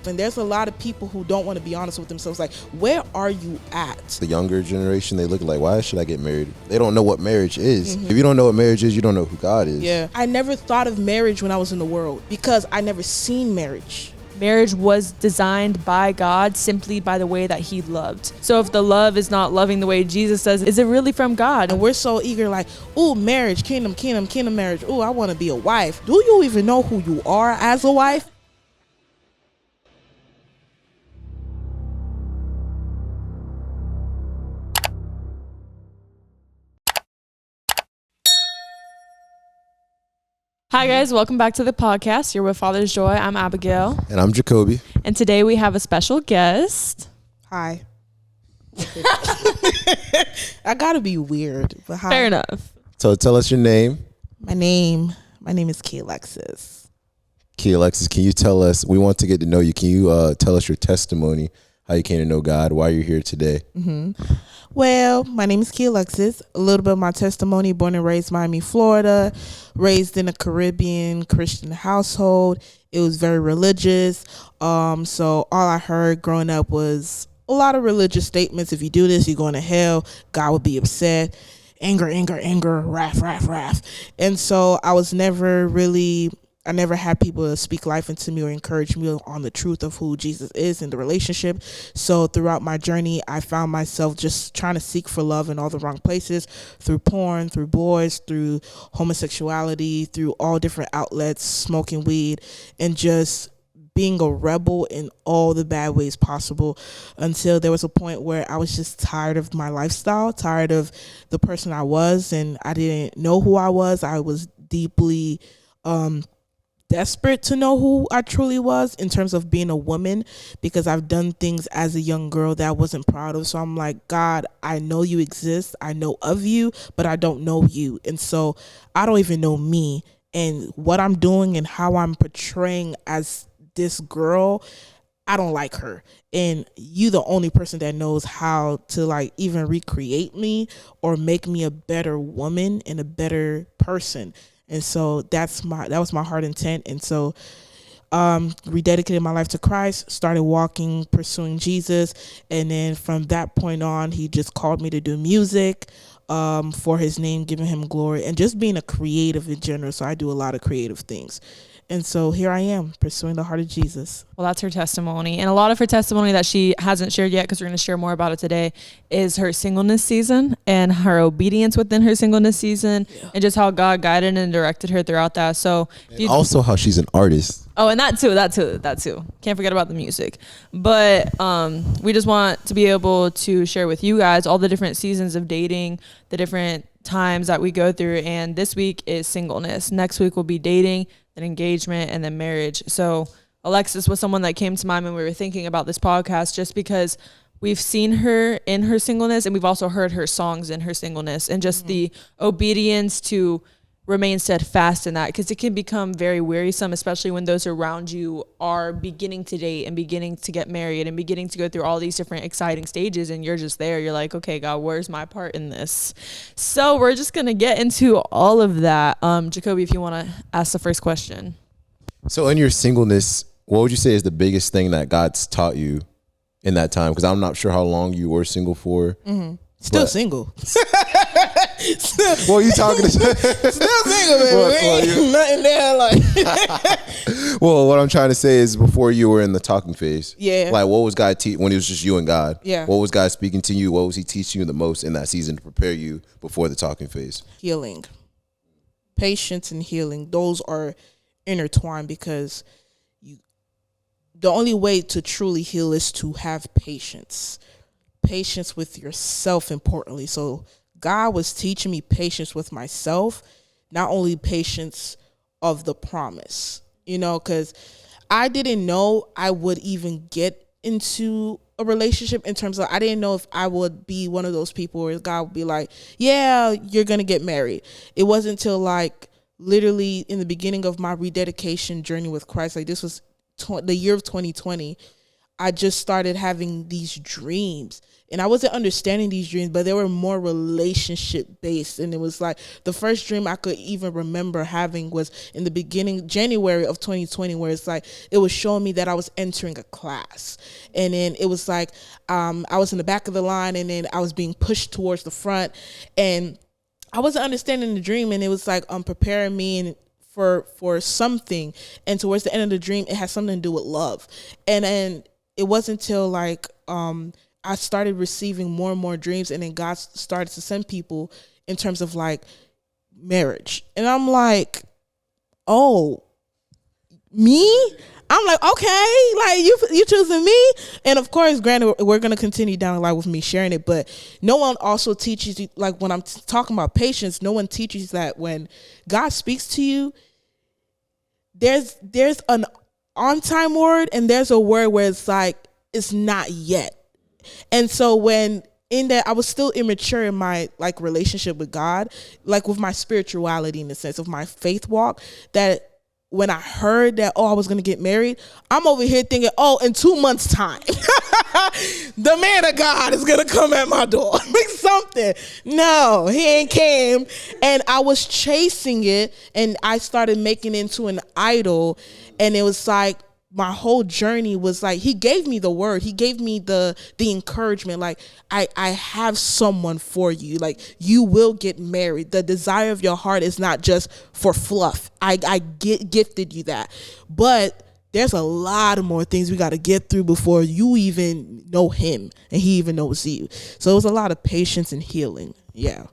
And there's a lot of people who don't want to be honest with themselves. Like, where are you at? The younger generation, they look like, why should I get married? They don't know what marriage is. If you don't know what marriage is, you don't know who God is. Yeah. I never thought of marriage when I was in the world because I never seen marriage. Marriage was designed by God simply by the way that he loved. So if the love is not loving the way Jesus says, is it really from God? And we're so eager, like, ooh, marriage, kingdom marriage. Ooh, I want to be a wife. Do you even know who you are as a wife? Hi guys, welcome back to the podcast. You're with Father's Joy. I'm Abigail. And I'm Jacoby. And today we have a special guest. Hi. I gotta be weird, but hi. Fair enough. So tell us your name. My name is Ki Alexis. Ki Alexis, can you tell us, we want to get to know you. Can you tell us your testimony, how you came to know God, why you're here today? Well, my name is Ki Alexis. A little bit of my testimony: born and raised Miami, Florida, raised in a Caribbean Christian household. It was very religious. So all I heard growing up was a lot of religious statements. If you do this, you're going to hell. God will be upset. Anger, wrath. And so I never had people to speak life into me or encourage me on the truth of who Jesus is in the relationship. So throughout my journey, I found myself just trying to seek for love in all the wrong places, through porn, through boys, through homosexuality, through all different outlets, smoking weed, and just being a rebel in all the bad ways possible, until there was a point where I was just tired of my lifestyle, tired of the person I was, and I didn't know who I was. I was deeply desperate to know who I truly was in terms of being a woman, because I've done things as a young girl that I wasn't proud of. So I'm like, God, I know you exist. I know of you, but I don't know you. And so I don't even know me, and what I'm doing and how I'm portraying as this girl, I don't like her. And you the only person that knows how to like even recreate me or make me a better woman and a better person. And so that was my heart intent. And so rededicated my life to Christ, started walking, pursuing Jesus. And then from that point on, he just called me to do music for his name, giving him glory, and just being a creative in general. So I do a lot of creative things. And so here I am, pursuing the heart of Jesus. Well, that's her testimony. And a lot of her testimony that she hasn't shared yet, because we're going to share more about it today, is her singleness season and her obedience within her singleness season, and just how God guided and directed her throughout that. So also how she's an artist. Oh, and that too. Can't forget about the music. But we just want to be able to share with you guys all the different seasons of dating, the different times that we go through. And this week is singleness. Next week will be dating, then engagement, and then marriage. So Alexis was someone that came to mind when we were thinking about this podcast, just because we've seen her in her singleness, and we've also heard her songs in her singleness, and just the obedience to remain steadfast in that, because it can become very wearisome, especially when those around you are beginning to date and beginning to get married and beginning to go through all these different exciting stages, and you're just there. You're like, okay, God, where's my part in this? So we're just gonna get into all of that. Jacoby, if you want to ask the first question. So in your singleness, what would you say is the biggest thing that God's taught you in that time? Because I'm not sure how long you were single for. Still single. Well, you talking to Still single, baby. Ain't nothing there like. Well, what I'm trying to say is, before you were in the talking phase, Yeah. like what was God when it was just you and God? Yeah. What was God speaking to you? What was he teaching you the most in that season to prepare you before the talking phase? Healing. Patience and healing. Those are intertwined, because the only way to truly heal is to have patience. Patience with yourself, importantly. So God was teaching me patience with myself, not only patience of the promise, because I didn't know I would even get into a relationship, in terms of, I didn't know if I would be one of those people where God would be like, yeah, you're going to get married. It wasn't until like literally in the beginning of my rededication journey with Christ, like this was the year of 2020. I just started having these dreams. And I wasn't understanding these dreams, but they were more relationship based. And it was like the first dream I could even remember having was in the beginning, January of 2020, where it's like it was showing me that I was entering a class. And then it was like I was in the back of the line, and then I was being pushed towards the front. And I wasn't understanding the dream, and it was like preparing me for something. And towards the end of the dream, it had something to do with love. And then it wasn't until like I started receiving more and more dreams, and then God started to send people in terms of like marriage. And I'm like, oh, me? I'm like, okay, like you choosing me? And of course, granted, we're going to continue down the line with me sharing it, but no one also teaches you, like when I'm talking about patience, no one teaches that when God speaks to you, there's an on-time word, and there's a word where it's like, it's not yet. And so when in that, I was still immature in my like relationship with God, like with my spirituality in the sense of my faith walk, that when I heard that, I was going to get married, I'm over here thinking, in 2 months time, the man of God is going to come at my door. Like something. No, he ain't came. And I was chasing it, and I started making it into an idol. And it was like, my whole journey was like, he gave me the word, he gave me the encouragement, like I have someone for you, like you will get married, the desire of your heart is not just for fluff. I gifted you that, but there's a lot of more things we got to get through before you even know him and he even knows you. So it was a lot of patience and healing. Yeah,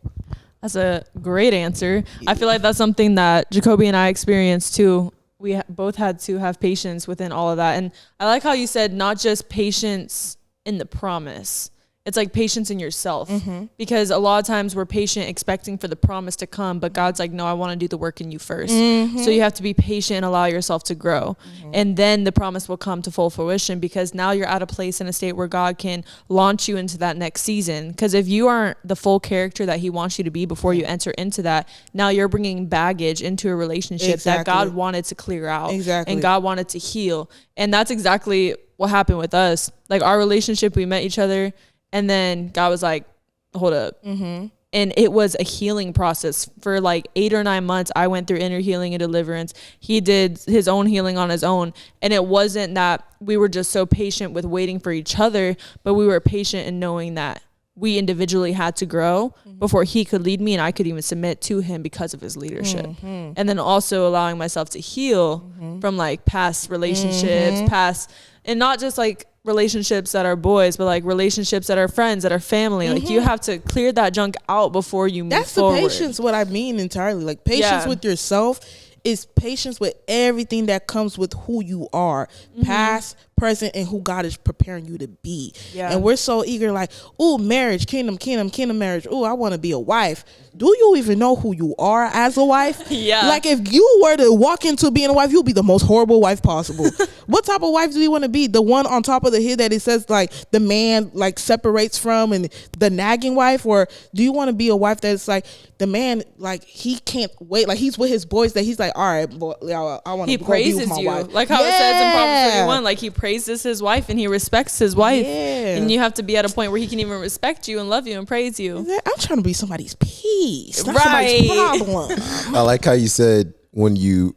that's a great answer. I feel like that's something that Jacoby and I experienced too. We both had to have patience within all of that. And I like how you said not just patience in the promise. It's like patience in yourself. Mm-hmm. Because a lot of times we're patient expecting for the promise to come, but God's like, no, I want to do the work in you first. Mm-hmm. So you have to be patient and allow yourself to grow. Mm-hmm. And then the promise will come to full fruition, because now you're at a place in a state where God can launch you into that next season. Because if you aren't the full character that he wants you to be before you enter into that, now you're bringing baggage into a relationship that God wanted to clear out. Exactly. And God wanted to heal. And that's exactly what happened with us. Like our relationship, we met each other, and then God was like, hold up. Mm-hmm. And it was a healing process for like 8 or 9 months. I went through inner healing and deliverance. He did his own healing on his own. And it wasn't that we were just so patient with waiting for each other, but we were patient in knowing that we individually had to grow before he could lead me, and I could even submit to him because of his leadership. Mm-hmm. And then also allowing myself to heal from like past relationships, and not just like relationships that are boys, but like relationships that are friends, that are family. Like you have to clear that junk out before you move forward. That's the patience, what I mean entirely. Like patience with yourself is patience with everything that comes with who you are, past, present, and who God is preparing you to be. Yeah. And we're so eager, like, ooh, marriage, kingdom marriage. Ooh, I want to be a wife. Do you even know who you are as a wife? Yeah. Like if you were to walk into being a wife, you'll be the most horrible wife possible. What type of wife do you want to be? The one on top of the hill that it says like the man like separates from, and the nagging wife? Or do you want to be a wife that's like the man, like he can't wait, like he's with his boys, that he's like, all right, boy, I want to be with my wife. Like how it says in Proverbs 31, like he praises his wife and he respects his wife. Yeah. And you have to be at a point where he can even respect you and love you and praise you. I'm trying to be somebody's peace, not somebody's problem. I like how you said when you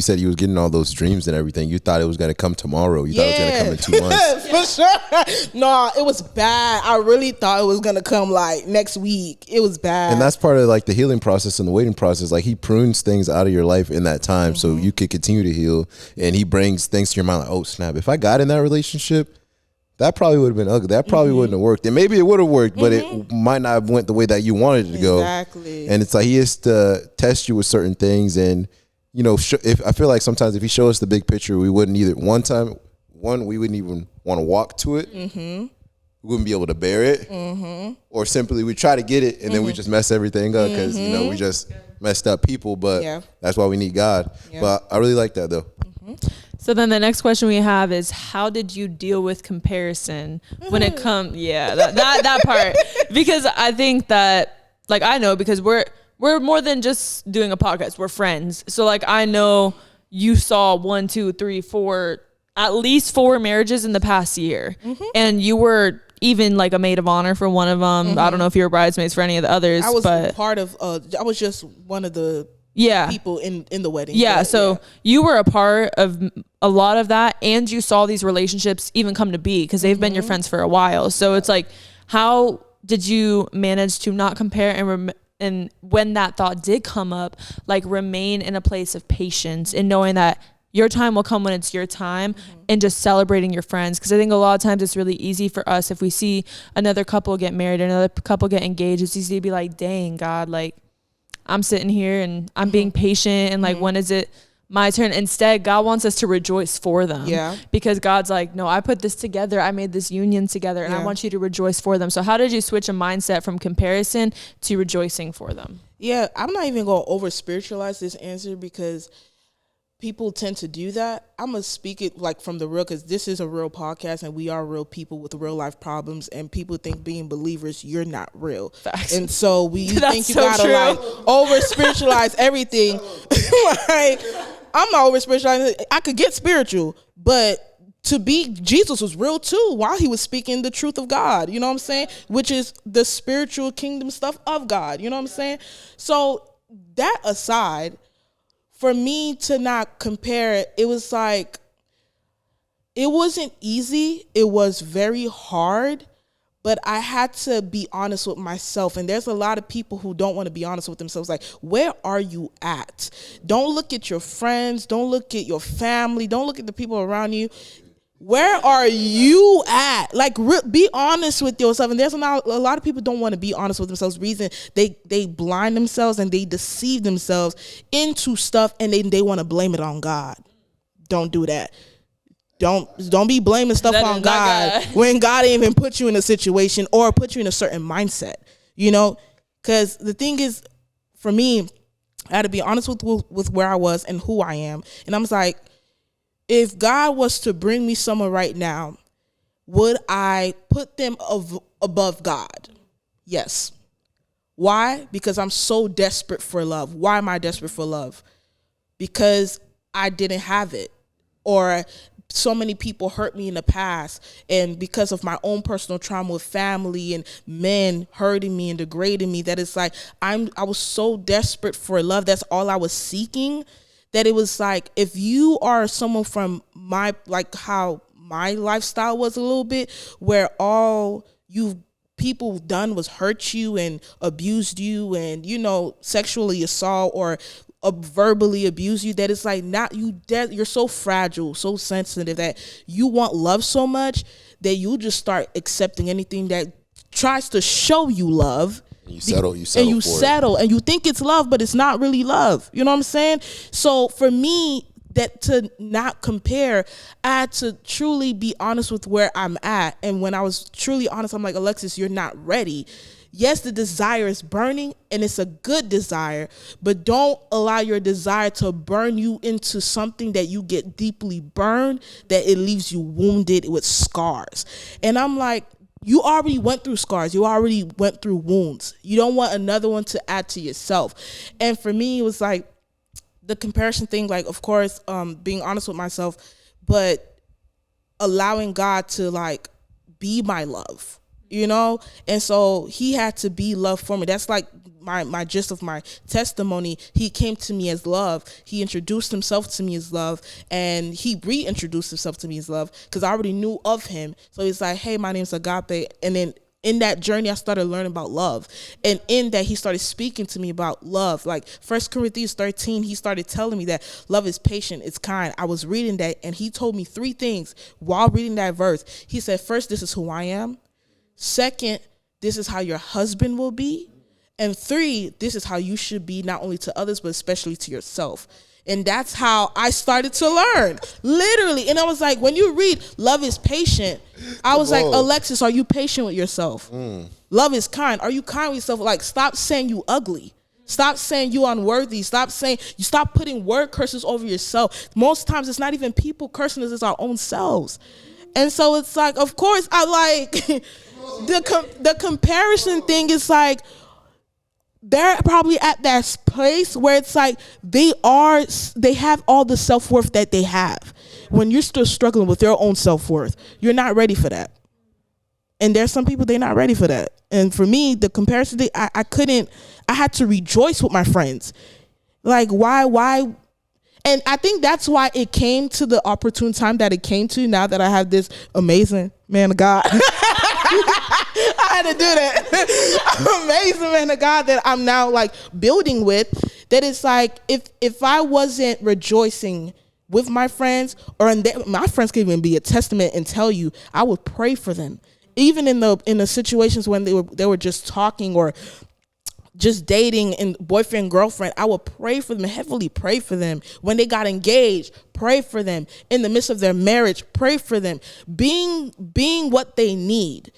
said you was getting all those dreams and everything, you thought it was going to come tomorrow. You thought it was going to come in 2 months. For sure. No, it was bad. I really thought it was going to come like next week. It was bad. And that's part of like the healing process and the waiting process. Like he prunes things out of your life in that time so you could continue to heal. And he brings things to your mind like, oh snap, if I got in that relationship, that probably would have been ugly. That probably wouldn't have worked. And maybe it would have worked, but it might not have went the way that you wanted it to go. Exactly. And it's like he has to test you with certain things. And, you know, if I feel like sometimes if he showed us the big picture, we wouldn't either. We wouldn't even want to walk to it. Mm-hmm. We wouldn't be able to bear it. Mm-hmm. Or simply we try to get it and then we just mess everything up because, you know, we just messed up people. But that's why we need God. Yeah. But I really like that, though. Mm-hmm. So then the next question we have is, how did you deal with comparison when it comes, that part, because I think that, like, I know because we're more than just doing a podcast, we're friends. So like, I know you saw 1, 2, 3, 4 at least 4 marriages in the past year, and you were even like a maid of honor for one of them. I don't know if you were bridesmaids for any of the others. I was but part of. I was just one of the people in the wedding. Yeah, but, so you were a part of a lot of that, and you saw these relationships even come to be because they've been your friends for a while. So it's like, how did you manage to not compare and when that thought did come up, like remain in a place of patience and knowing that your time will come when it's your time, and just celebrating your friends? Because I think a lot of times it's really easy for us, if we see another couple get married, another couple get engaged, it's easy to be like, dang, God, like I'm sitting here and I'm being patient and like, when is it my turn? Instead, God wants us to rejoice for them. Yeah. Because God's like, no, I put this together. I made this union together, and I want you to rejoice for them. So how did you switch a mindset from comparison to rejoicing for them? Yeah, I'm not even going to over spiritualize this answer because people tend to do that. I'm going to speak it like from the real, because this is a real podcast and we are real people with real life problems, and people think being believers, you're not real. Facts. And so you think you so got to true. like over spiritualize everything. Like, I'm not over spiritualizing. I could get spiritual, but Jesus was real too while he was speaking the truth of God, you know what I'm saying? Which is the spiritual kingdom stuff of God, you know what I'm saying? So that aside, for me to not compare it, it was like, it wasn't easy. It was very hard, but I had to be honest with myself. And there's a lot of people who don't want to be honest with themselves. Like, where are you at? Don't look at your friends. Don't look at your family. Don't look at the people around you. Where are you at? Like, be honest with yourself. And there's a lot of people don't want to be honest with themselves. Reason they blind themselves and they deceive themselves into stuff, and they want to blame it on God. Don't do that. Don't be blaming stuff on God when God didn't even put you in a situation or put you in a certain mindset. You know, because the thing is, for me, I had to be honest with where I was and who I am. And I was like, if God was to bring me somewhere right now, would I put them above God? Yes. Why? Because I'm so desperate for love. Why am I desperate for love? Because I didn't have it, or so many people hurt me in the past, and because of my own personal trauma with family and men hurting me and degrading me, that it's like I was so desperate for love. That's all I was seeking. That it was like, if you are someone from my, like how my lifestyle was a little bit, where all you people done was hurt you and abused you and, you know, sexually assault or verbally abuse you, that it's like, not you dead, you're so fragile, so sensitive, that you want love so much that you just start accepting anything that tries to show you love. You settle and you think it's love, but it's not really love. You know what I'm saying? So for me, that to not compare, I had to truly be honest with where I'm at. And when I was truly honest, I'm like, Alexis, you're not ready. Yes, the desire is burning, and it's a good desire, but don't allow your desire to burn you into something that you get deeply burned, that it leaves you wounded with scars. And I'm like, you already went through scars. You already went through wounds. You don't want another one to add to yourself. And for me, it was like the comparison thing, like, of course, being honest with myself, but allowing God to like be my love, you know? And so he had to be love for me. That's like my gist of my testimony. He came to me as love. He introduced himself to me as love, and he reintroduced himself to me as love because I already knew of him. So he's like, hey, my name's Agape. And then in that journey, I started learning about love. And in that, he started speaking to me about love. Like 1 Corinthians 13, he started telling me that love is patient, it's kind. I was reading that, and he told me 3 things while reading that verse. He said, first, this is who I am. Second, this is how your husband will be. And 3, this is how you should be, not only to others, but especially to yourself. And that's how I started to learn, literally. And I was like, when you read love is patient, I was like, Alexis, are you patient with yourself? Love is kind. Are you kind with yourself? Like, stop saying you ugly. Stop saying you unworthy. Stop putting word curses over yourself. Most times it's not even people cursing us, it's our own selves. And so it's like, of course, I like the comparison thing is like, they're probably at that place where it's like they have all the self-worth that they have, when you're still struggling with your own self-worth, you're not ready for that. And there's some people, they're not ready for that. And for me, the comparison thing, I had to rejoice with my friends. Like, why? And I think that's why it came to the opportune time that it came to, now that I have this amazing man of God. I had to do that. Amazing man of God that I'm now like building with. That it's like, if I wasn't rejoicing with my friends, my friends can even be a testament and tell you, I would pray for them. Even in the situations when they were just talking or just dating and boyfriend, girlfriend, I would pray for them, heavily pray for them. When they got engaged, pray for them. In the midst of their marriage, pray for them. Being what they need.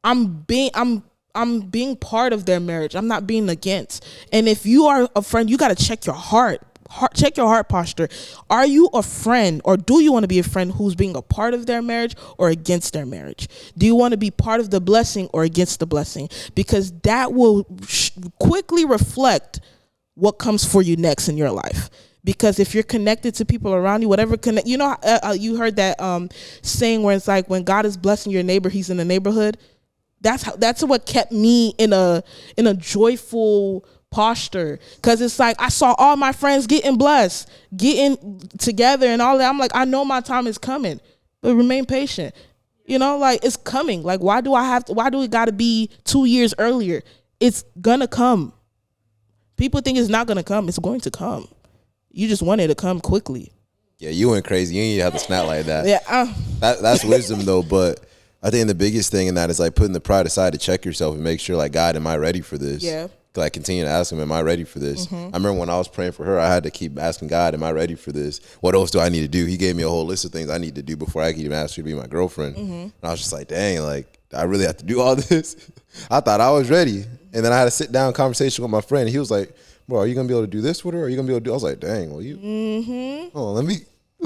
I'm being part of their marriage. I'm not being against. And if you are a friend, you got to check your heart. Check your heart posture. Are you a friend, or do you want to be a friend who's being a part of their marriage or against their marriage? Do you want to be part of the blessing or against the blessing? Because that will quickly reflect what comes for you next in your life. Because if you're connected to people around you, whatever connect, you heard that saying where it's like, when God is blessing your neighbor, he's in the neighborhood. That's what kept me in a joyful posture, because it's like I saw all my friends getting blessed, getting together and all that. I'm like, I know my time is coming, but remain patient. Like, it's coming. Like, why do it got to be 2 years earlier? It's gonna come. People think it's not gonna come. It's going to come. You just want it to come quickly. Yeah, you went crazy. You ain't have to snap like that. Yeah, that's wisdom though. But I think the biggest thing in that is like putting the pride aside to check yourself and make sure, like, God, am I ready for this? Yeah. Like, continue to ask him, am I ready for this? I remember when I was praying for her, I had to keep asking God, am I ready for this? What else do I need to do? He gave me a whole list of things I need to do before I could even ask her to be my girlfriend. And I was just like, dang, like, I really have to do all this? I thought I was ready. And then I had a sit down conversation with my friend. He was like, bro, are you going to be able to do this with her? Are you going to be able to do? I was like, dang, well, you, oh, let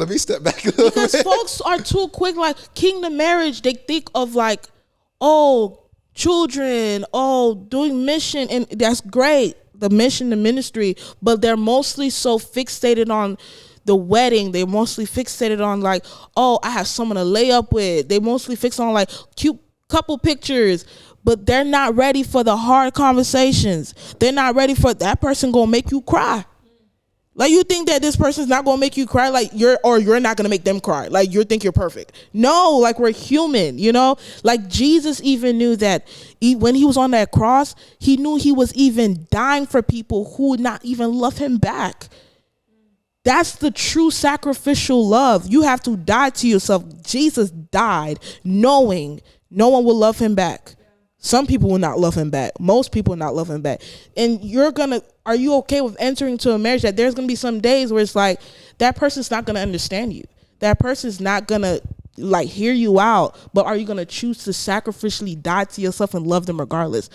me step back a little bit. Because folks are too quick, like, kingdom marriage, they think of like, oh, children, doing mission, and that's great, the mission, the ministry, but they're mostly so fixated on the wedding. They're mostly fixated on like, oh, I have someone to lay up with. They mostly fixed on like cute couple pictures, but they're not ready for the hard conversations. They're not ready for that person gonna make you cry. Like, you think that this person's not gonna make you cry, like you're not gonna make them cry, like you think you're perfect. No, like, we're human, like Jesus even knew that when he was on that cross, he knew he was even dying for people who would not even love him back. That's the true sacrificial love. You have to die to yourself. Jesus died knowing no one will love him back. Some people will not love him back. Most people will not love him back. And are you okay with entering into a marriage that there's going to be some days where it's like, that person's not going to understand you. That person's not going to like hear you out, but are you going to choose to sacrificially die to yourself and love them regardless?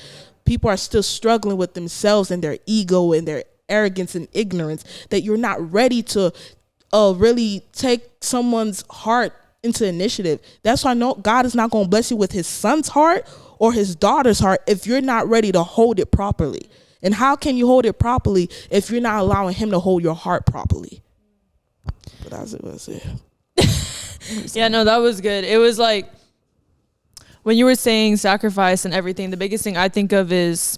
People are still struggling with themselves and their ego and their arrogance and ignorance, that you're not ready to really take someone's heart into initiative. That's why I know God is not going to bless you with his son's heart or his daughter's heart if you're not ready to hold it properly. And how can you hold it properly if you're not allowing him to hold your heart properly? But that's it. Yeah, no, that was good. It was like, when you were saying sacrifice and everything, the biggest thing I think of is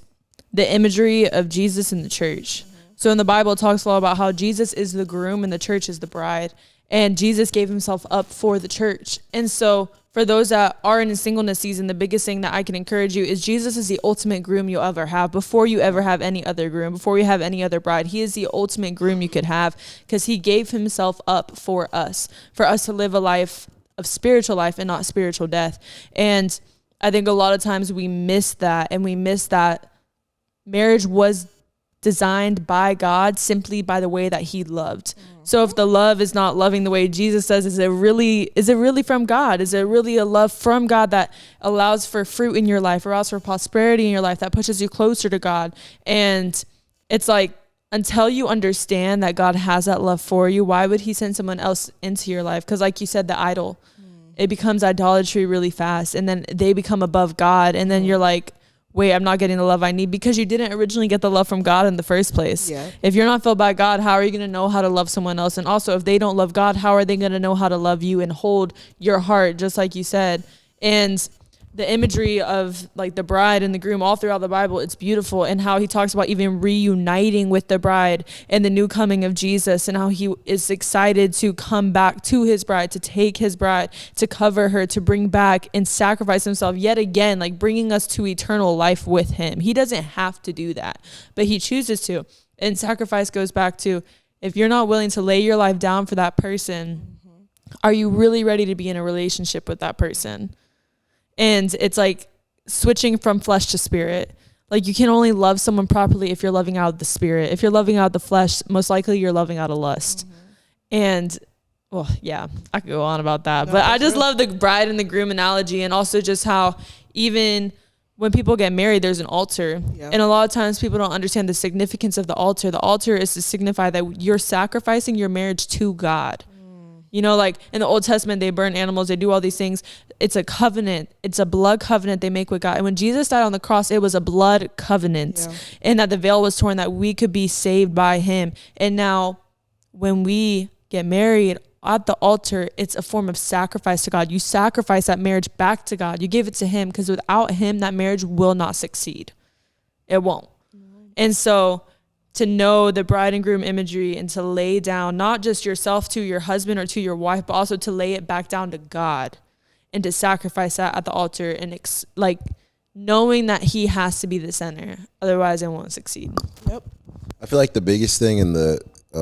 the imagery of Jesus in the church. So in the Bible, it talks a lot about how Jesus is the groom and the church is the bride. And Jesus gave himself up for the church. And so for those that are in a singleness season, the biggest thing that I can encourage you is Jesus is the ultimate groom you'll ever have. Before you ever have any other groom, before you have any other bride, he is the ultimate groom you could have, because he gave himself up for us to live a life of spiritual life and not spiritual death. And I think a lot of times we miss that, and we miss that marriage was designed by God simply by the way that he loved. So if the love is not loving the way Jesus says, is it really from God? Is it really a love from God that allows for fruit in your life, or allows for prosperity in your life, that pushes you closer to God? And it's like, until you understand that God has that love for you, why would he send someone else into your life? Because like you said, the idol, it becomes idolatry really fast, and then they become above God. And then you're like, wait, I'm not getting the love I need, because you didn't originally get the love from God in the first place. Yeah. If you're not filled by God, how are you going to know how to love someone else? And also, if they don't love God, how are they going to know how to love you and hold your heart, just like you said? And the imagery of like the bride and the groom all throughout the Bible, it's beautiful. And how he talks about even reuniting with the bride and the new coming of Jesus, and how he is excited to come back to his bride, to take his bride, to cover her, to bring back and sacrifice himself yet again, like bringing us to eternal life with him. He doesn't have to do that, but he chooses to. And sacrifice goes back to, if you're not willing to lay your life down for that person, are you really ready to be in a relationship with that person? And it's like switching from flesh to spirit. Like, you can only love someone properly if you're loving out of the spirit. If you're loving out of the flesh, most likely you're loving out of lust. And, well, yeah, I could go on about that. But I just love the bride and the groom analogy, and also just how even when people get married, there's an altar. Yeah. And a lot of times people don't understand the significance of the altar. The altar is to signify that you're sacrificing your marriage to God. You know, like in the Old Testament, they burn animals, they do all these things. It's a covenant. It's a blood covenant they make with God. And when Jesus died on the cross, it was a blood covenant. Yeah. And that the veil was torn, that we could be saved by him. And now when we get married at the altar, it's a form of sacrifice to God. You sacrifice that marriage back to God. You give it to him, because without him, that marriage will not succeed. It won't. And so to know the bride and groom imagery, and to lay down not just yourself to your husband or to your wife, but also to lay it back down to God, and to sacrifice that at the altar, and like knowing that he has to be the center, otherwise it won't succeed. Yep. I feel like the biggest thing in the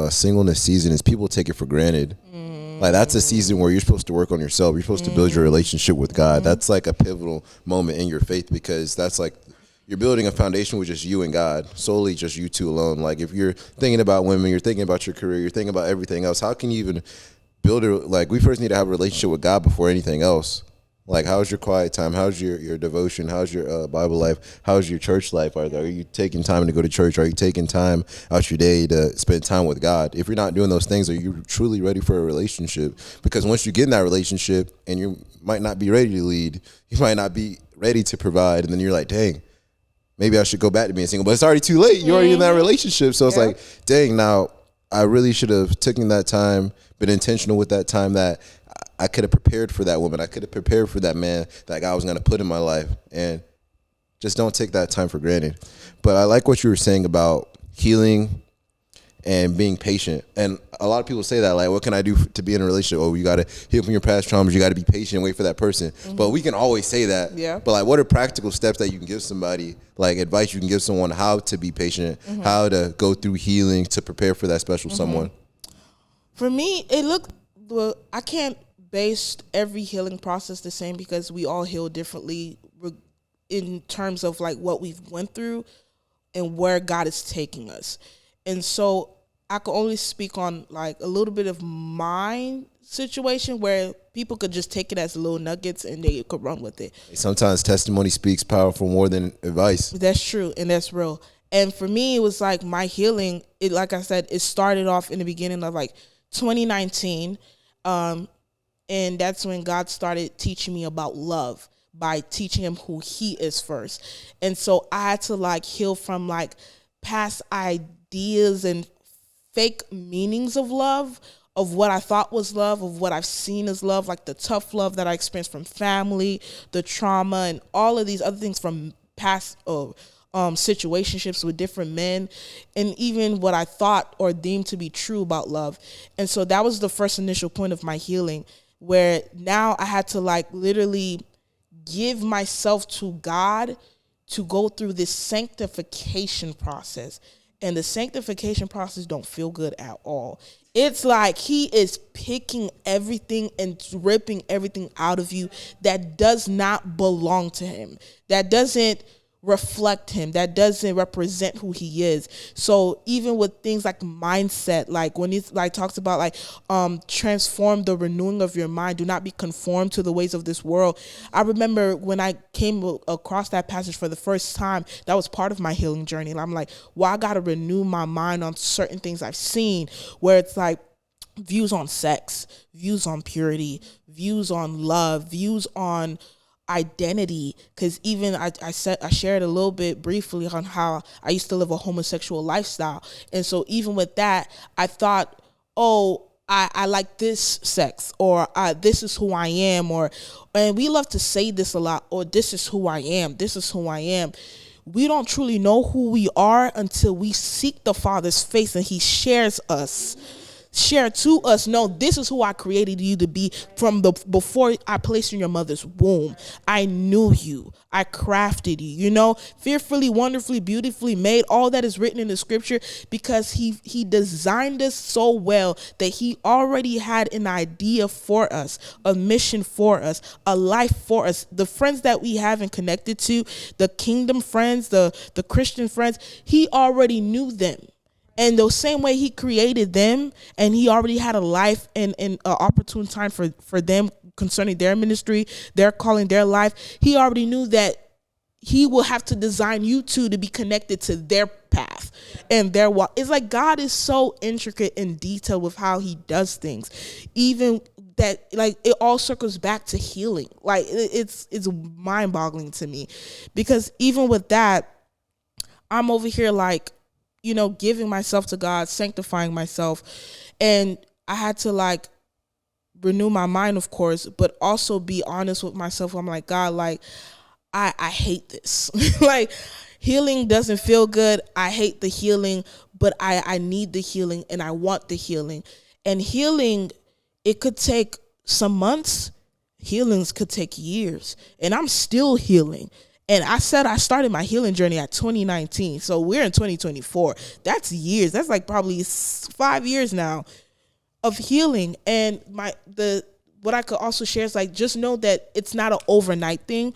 singleness season is people take it for granted. Like, that's a season where you're supposed to work on yourself. You're supposed to build your relationship with God. That's like a pivotal moment in your faith, because that's like, you're building a foundation with just you and God, solely just you two alone. Like, if you're thinking about women, you're thinking about your career, you're thinking about everything else, how can you even build it? Like, we first need to have a relationship with God before anything else. Like, how's your quiet time? How's your devotion? How's your Bible life? How's your church life? Are you taking time to go to church? Are you taking time out your day to spend time with God? If you're not doing those things, are you truly ready for a relationship? Because once you get in that relationship, and you might not be ready to lead, you might not be ready to provide, and then you're like, dang, maybe I should go back to being single, but it's already too late. You're already in that relationship. So it's like, dang, now I really should have taken that time, been intentional with that time, that I could have prepared for that woman. I could have prepared for that man that God was going to put in my life. And just don't take that time for granted. But I like what you were saying about healing and being patient. And a lot of people say that, like, what can I do to be in a relationship? Oh, you got to heal from your past traumas. You got to be patient, wait for that person. But we can always say that. Yeah. But like, what are practical steps that you can give somebody, like advice you can give someone how to be patient, how to go through healing to prepare for that special someone? For me, I can't base every healing process the same, because we all heal differently in terms of like what we've went through and where God is taking us. And so I could only speak on like a little bit of my situation, where people could just take it as little nuggets and they could run with it. Sometimes testimony speaks powerful more than advice. That's true, and that's real. And for me, it was like my healing, like I said, it started off in the beginning of like 2019. And that's when God started teaching me about love, by teaching him who he is first. And so I had to like heal from like past ideas and fake meanings of love, of what I thought was love, of what I've seen as love, like the tough love that I experienced from family, the trauma, and all of these other things from past situationships with different men, and even what I thought or deemed to be true about love. And so that was the first initial point of my healing, where now I had to like literally give myself to God to go through this sanctification process. And the sanctification process don't feel good at all. It's like he is picking everything and ripping everything out of you that does not belong to him, that doesn't reflect him, that doesn't represent who he is. So even with things like mindset, like when he like talks about like transform the renewing of your mind, do not be conformed to the ways of this world. I remember when I came across that passage for the first time, that was part of my healing journey. And I'm like, well, I gotta renew my mind on certain things I've seen, where it's like views on sex, views on purity, views on love, views on identity, because even I shared a little bit briefly on how I used to live a homosexual lifestyle, and so even with that I thought, oh, I like this sex, or this is who I am, or, and we love to say this a lot, or this is who I am, this is who I am. We don't truly know who we are until we seek the Father's face and he share to us, no, this is who I created you to be from the before I placed you in your mother's womb. I knew you. I crafted you, fearfully, wonderfully, beautifully made, all that is written in the scripture, because he designed us so well that he already had an idea for us, a mission for us, a life for us. The friends that we have and connected to, the kingdom friends, the Christian friends, he already knew them. And the same way he created them, and he already had a life and an opportune time for them concerning their ministry, their calling, their life. He already knew that he will have to design you two to be connected to their path and their walk. It's like God is so intricate and detailed with how he does things. Even that, like, it all circles back to healing. Like, it's mind-boggling to me, because even with that, I'm over here like, giving myself to God, sanctifying myself. And I had to like renew my mind, of course, but also be honest with myself. I'm like, God, like, I hate this. Like, healing doesn't feel good. I hate the healing, but I need the healing and I want the healing. And healing, it could take some months. Healings could take years. And I'm still healing. And I said I started my healing journey at 2019. So we're in 2024. That's years. That's like probably 5 years now of healing. And what I could also share is like, just know that it's not an overnight thing.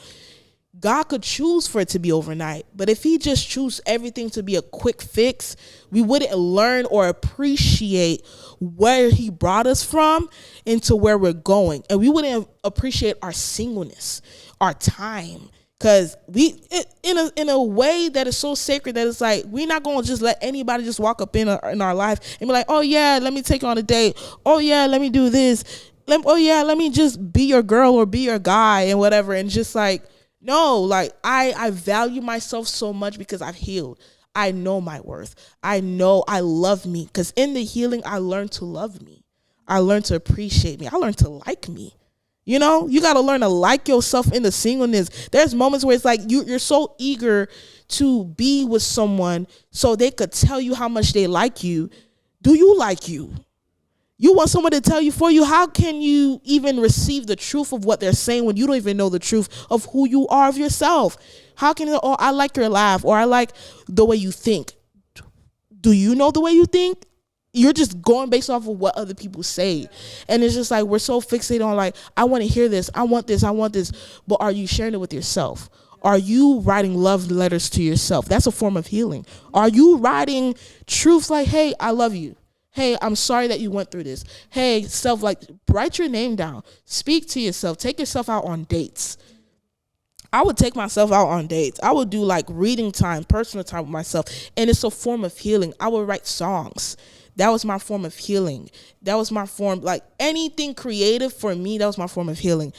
God could choose for it to be overnight. But if he just choose everything to be a quick fix, we wouldn't learn or appreciate where he brought us from into where we're going. And we wouldn't appreciate our singleness, our time. Because in a way that is so sacred that it's like, we're not going to just let anybody just walk up in our life and be like, oh yeah, let me take you on a date. Oh yeah, let me do this. Oh yeah, let me just be your girl or be your guy and whatever. And just like, no, like I value myself so much because I've healed. I know my worth. I know I love me, because in the healing, I learned to love me. I learned to appreciate me. I learned to like me. You got to learn to like yourself in the singleness. There's moments where it's like you're so eager to be with someone so they could tell you how much they like you. Do you like you? You want someone to tell you for you? How can you even receive the truth of what they're saying when you don't even know the truth of who you are of yourself? How can you, oh, I like your laugh, or I like the way you think. Do you know the way you think? You're just going based off of what other people say. And it's just like, we're so fixated on like, I want to hear this. I want this. I want this. But are you sharing it with yourself? Are you writing love letters to yourself? That's a form of healing. Are you writing truths like, hey, I love you. Hey, I'm sorry that you went through this. Hey, self, like, write your name down. Speak to yourself. Take yourself out on dates. I would take myself out on dates. I would do like reading time, personal time with myself. And it's a form of healing. I would write songs. That was my form of healing. That was my form, like anything creative for me, that was my form of healing.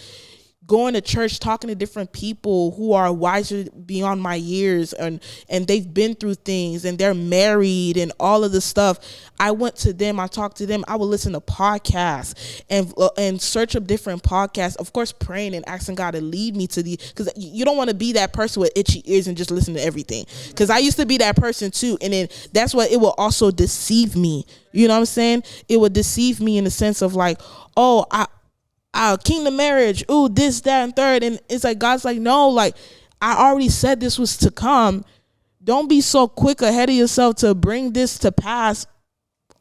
Going to church, talking to different people who are wiser beyond my years, and they've been through things, and they're married and all of this stuff. I went to them. I talked to them. I would listen to podcasts and search up different podcasts. Of course, praying and asking God to lead me to because you don't want to be that person with itchy ears and just listen to everything. Because I used to be that person too, and then that's what it will also deceive me. You know what I'm saying? It would deceive me in the sense of like, oh, kingdom marriage, ooh, this, that, and third. And it's like, God's like, no, like, I already said this was to come. Don't be so quick ahead of yourself to bring this to pass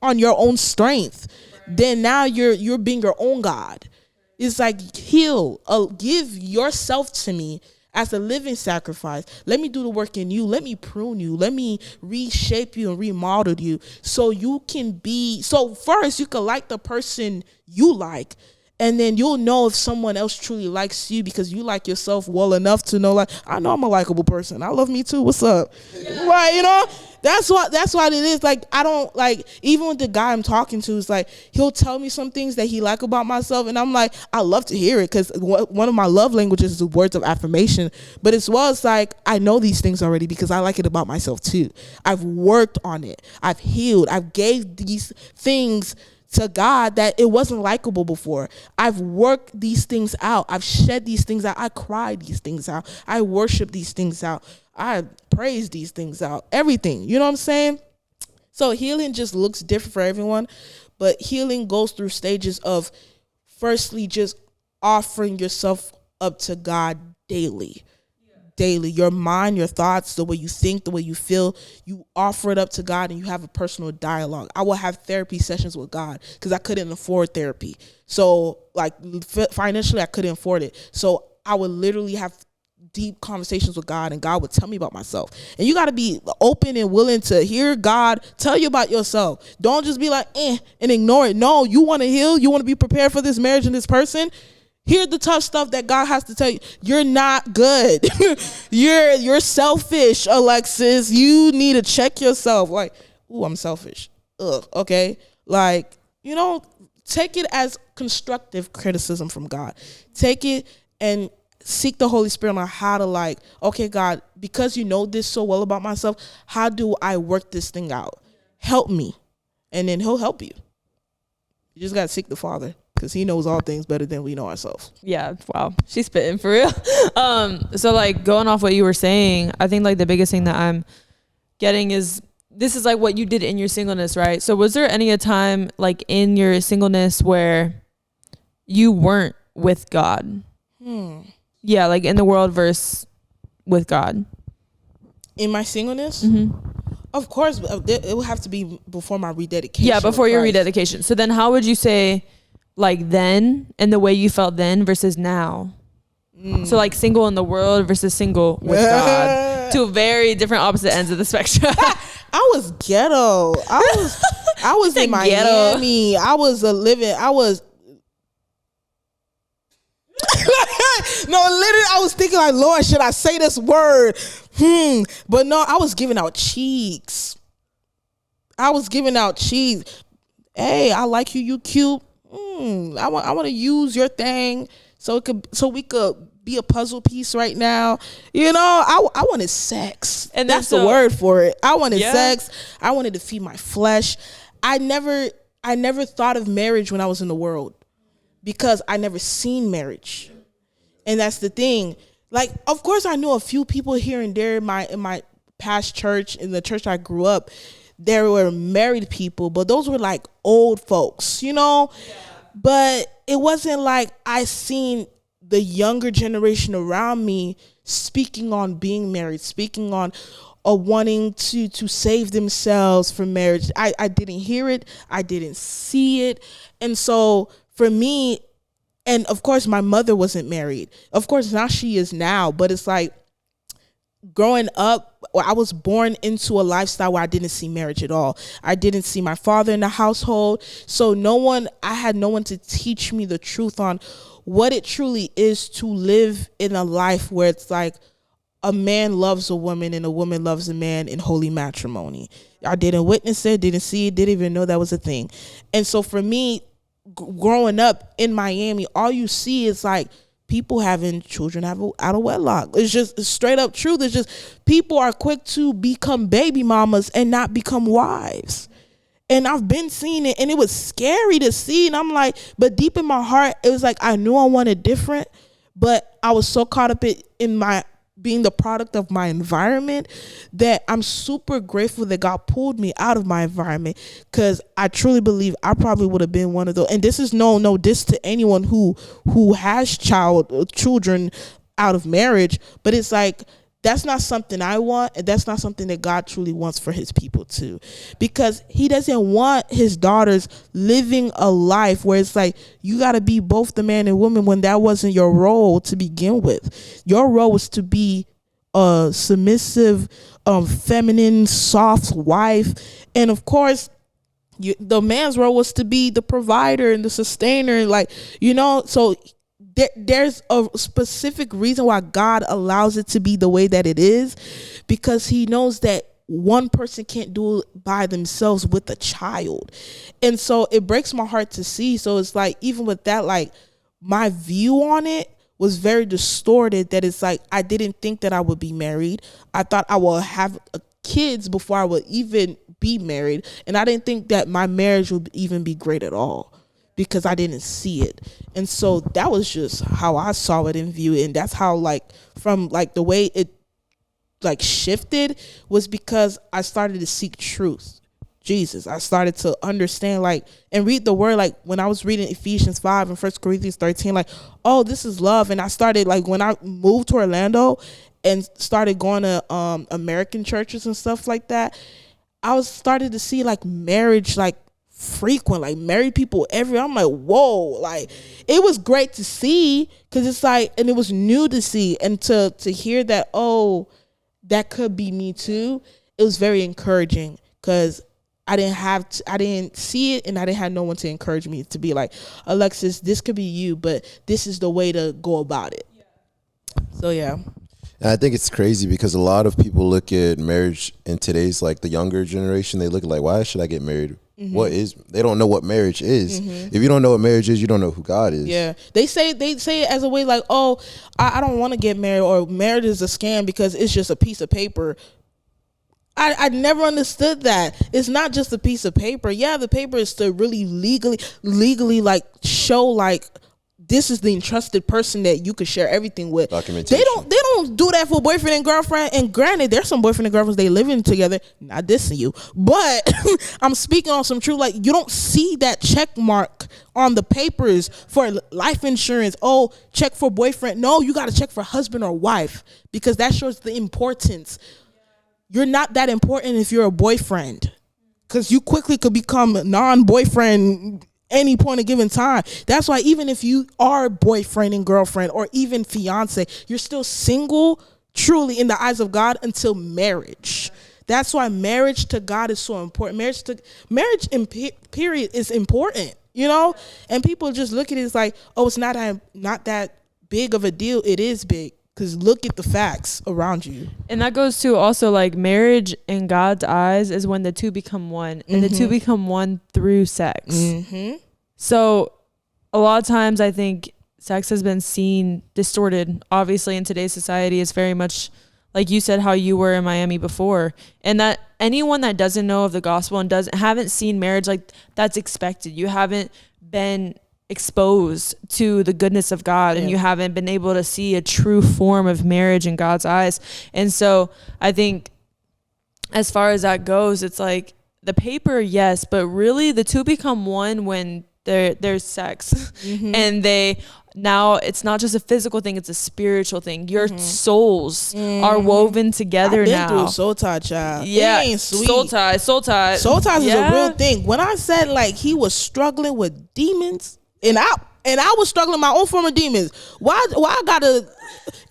on your own strength. Then now you're being your own God. It's like, heal, give yourself to me as a living sacrifice. Let me do the work in you. Let me prune you. Let me reshape you and remodel you so you can be, so first you can like the person you like. And then you'll know if someone else truly likes you because you like yourself well enough to know, like, I know I'm a likable person. I love me too. What's up? Yeah. Right, That's what it is. Like, I don't like, even with the guy I'm talking to, is like, he'll tell me some things that he like about myself, and I'm like, I love to hear it, because one of my love languages is the words of affirmation. But as well as like, I know these things already because I like it about myself too. I've worked on it. I've healed. I've gave these things to God that it wasn't likable before. I've worked these things out. I've shed these things out. I cried these things out. I worship these things out. I praise these things out. Everything. You know what I'm saying? So healing just looks different for everyone, but healing goes through stages of, firstly, just offering yourself up to God daily. Daily, your mind, your thoughts, the way you think, the way you feel, you offer it up to God, and you have a personal dialogue. I will have therapy sessions with God because I couldn't afford therapy. So like financially, I couldn't afford it. So I would literally have deep conversations with God, and God would tell me about myself. And you got to be open and willing to hear God tell you about yourself. Don't just be like, and ignore it. No, you want to heal. You want to be prepared for this marriage and this person. Hear the tough stuff that God has to tell you. You're not good. You're selfish, Alexis. You need to check yourself. Like, ooh, I'm selfish. Ugh, okay? Like, take it as constructive criticism from God. Take it and seek the Holy Spirit on how to, like, okay, God, because you know this so well about myself, how do I work this thing out? Help me. And then he'll help you. You just got to seek the Father, because he knows all things better than we know ourselves. Yeah, wow, she's spitting for real. So like, going off what you were saying, I think like the biggest thing that I'm getting is, this is like what you did in your singleness, right? So was there any a time like in your singleness where you weren't with God? Yeah, like in the world versus with God. In my singleness? Of course, it would have to be before my rededication. Yeah, before your rededication. So then how would you say, like, then and the way you felt then versus now? So like single in the world versus single with God. Two very different opposite ends of the spectrum. I was ghetto. I was in Miami. Ghetto. I was no, literally, I was thinking like, Lord, should I say this word? But no, I was giving out cheeks. Hey, I like you. You cute. I want to use your thing so we could be a puzzle piece right now. I wanted sex, and that's the word for it. I wanted sex. I wanted to feed my flesh. I never thought of marriage when I was in the world, because I never seen marriage. And that's the thing. Like, of course, I knew a few people here and there in my past church, in the church I grew up. There were married people, but those were like old folks, But it wasn't like I seen the younger generation around me speaking on being married, speaking on wanting to save themselves from marriage. I didn't hear it. I didn't see it. And so for me, and of course my mother wasn't married. Of course now she is now, but it's like, growing up, I was born into a lifestyle where I didn't see marriage at all. I didn't see my father in the household. So I had no one to teach me the truth on what it truly is to live in a life where it's like a man loves a woman and a woman loves a man in holy matrimony. I didn't witness it, didn't see it, didn't even know that was a thing. And so for me, growing up in Miami, all you see is like people having children out of wedlock. It's just straight up truth. It's just people are quick to become baby mamas and not become wives. And I've been seeing it, and it was scary to see. And I'm like, but deep in my heart, it was like I knew I wanted different, but I was so caught up in my being the product of my environment that I'm super grateful that God pulled me out of my environment, because I truly believe I probably would have been one of those. And this is no diss to anyone who has children out of marriage, but it's like, that's not something I want, and that's not something that God truly wants for his people too, because he doesn't want his daughters living a life where it's like you got to be both the man and woman when that wasn't your role to begin with. Your role was to be a submissive, feminine, soft wife, and of course the man's role was to be the provider and the sustainer, so there's a specific reason why God allows it to be the way that it is, because he knows that one person can't do it by themselves with a child. And so it breaks my heart to see. So it's like, even with that, like, my view on it was very distorted, that it's like, I didn't think that I would be married. I thought I would have kids before I would even be married. And I didn't think that my marriage would even be great at all, because I didn't see it. And so that was just how I saw it and view it. And that's how, like, from like the way it like shifted was because I started to seek truth. Jesus. I started to understand, like, and read the word. Like, when I was reading Ephesians 5 and 1 Corinthians 13, like, oh, this is love. And I started, like, when I moved to Orlando and started going to American churches and stuff like that, I was started to see, like, marriage, like, frequent, like, married people everywhere. I'm like, whoa, like, it was great to see, because it's like, and it was new to see, and to hear that, oh, that could be me too. It was very encouraging, because I didn't see it, and I didn't have no one to encourage me to be like, Alexis, this could be you, but this is the way to go about it. So yeah. And I think it's crazy because a lot of people look at marriage in today's, like, the younger generation. They look at, like, why should I get married? They don't know what marriage is. If you don't know what marriage is, you don't know who God is. Yeah, they say it as a way, like, oh, I don't want to get married, or marriage is a scam because it's just a piece of paper. I never understood that. It's not just a piece of paper. Yeah, the paper is to really legally like show, like, this is the entrusted person that you could share everything with. Documentation. They don't do that for boyfriend and girlfriend. And granted, there's some boyfriend and girlfriends, they living together. Not dissing you, but I'm speaking on some truth. Like, you don't see that check mark on the papers for life insurance. Oh, check for boyfriend. No, you got to check for husband or wife, because that shows the importance. You're not that important if you're a boyfriend, because you quickly could become non-boyfriend any point of given time. That's why even if you are boyfriend and girlfriend, or even fiance, you're still single truly in the eyes of God until marriage. That's why marriage to God is so important. Marriage in period is important, you know? And people just look at it as like, oh, it's not that big of a deal. It is big. Because look at the facts around you. And that goes to also, like, marriage in God's eyes is when the two become one, and the two become one through sex. So a lot of times I think sex has been seen distorted. Obviously, in today's society, it's very much like you said, how you were in Miami before. And that anyone that doesn't know of the gospel and haven't seen marriage, like, that's expected. You haven't been exposed to the goodness of God, and you haven't been able to see a true form of marriage in God's eyes. And so I think as far as that goes, it's like the paper, yes, but really the two become one when there's sex. And now it's not just a physical thing, it's a spiritual thing. Your souls are woven together. I've been through soul tie, child. Yeah, it ain't sweet. Soul ties is a real thing. When I said, like, he was struggling with demons, and I was struggling my own form of demons. Why I gotta?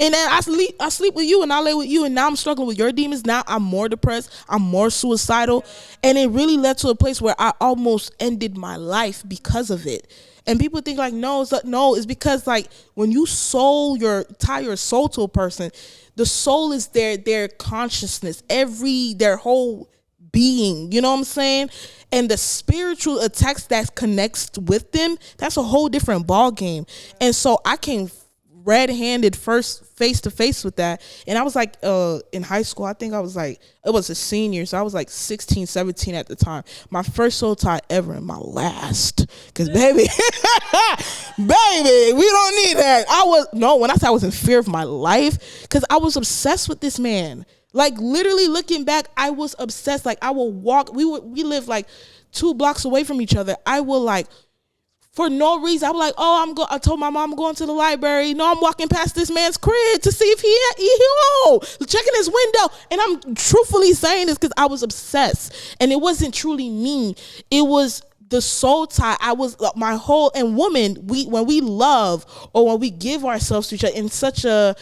And then I sleep with you, and I lay with you, and now I'm struggling with your demons. Now I'm more depressed. I'm more suicidal, and it really led to a place where I almost ended my life because of it. And people think, like, no, it's because, like, when you tie your soul to a person, the soul is their consciousness, their whole being, you know what I'm saying? And the spiritual attacks that connects with them, that's a whole different ball game. And so I came red-handed first face to face with that. And I was like, in high school, I think I was like, it was a senior, so I was like 16, 17 at the time. My first soul tie ever, and my last. Because baby, baby, we don't need that. When I said I was in fear of my life, because I was obsessed with this man. Like, literally looking back, I was obsessed. Like, I will walk. We lived like 2 blocks away from each other. I will, like, for no reason, I was like, oh, I told my mom I'm going to the library. No, I'm walking past this man's crib to see if he home, checking his window. And I'm truthfully saying this because I was obsessed. And it wasn't truly me. It was the soul tie. I was my whole, and woman, when we love or when we give ourselves to each other in such a